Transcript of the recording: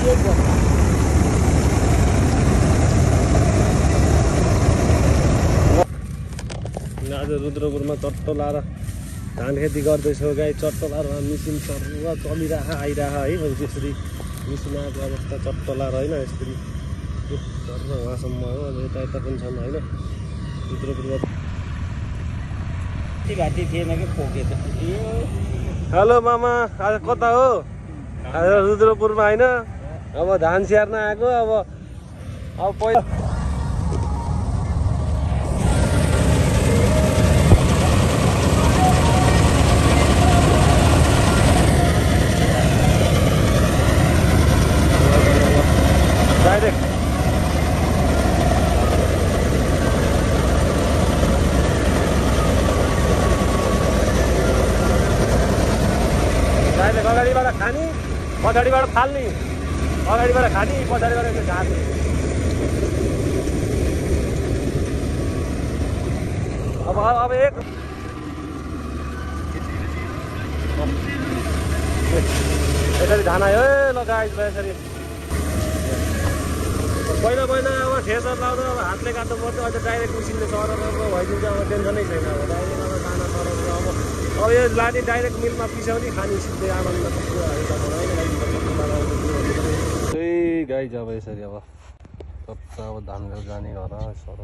आज रुद्रपुरमा चट्टो लाएर धान खेती गर्दैछौँ गाई। चट्टो लाएर मिसिन चर्रा चलिरह आइरह है। त्यसरी मिसिन आएको अवस्था चट्टो लाएर होइन यसरी चर्रा उहाँसम्म हो। अब यता यता पनि छन् होइन रुद्रपुरमा। घाँटी थिएन कि पोकेको। हेलो मामा, आज कता हो? आज रुद्रपुरमा होइन। अब धान स्याहार्न आएको। अब पहिला अगाडिबाट खाने पछाडिबाट फाल्ने, अगाडिबाट खाने पछाडिबाट झार्ने। अब एक यसरी धान आयो ल गाइस। यसरी पहिला अब थ्रेसर लाउँदा अब हातले काट्नु पर्छ। अहिले डाइरेक्ट मेसिनले सरर भइदिन्छ। अब टेन्सनै छैन। अब डाइरेक्ट अब दाना सरर अब यो लाने डाइरेक्ट मिलमा पिसाउने खाने सिधै आनन्द। गाई अब यसरी अब धान जाने घर सर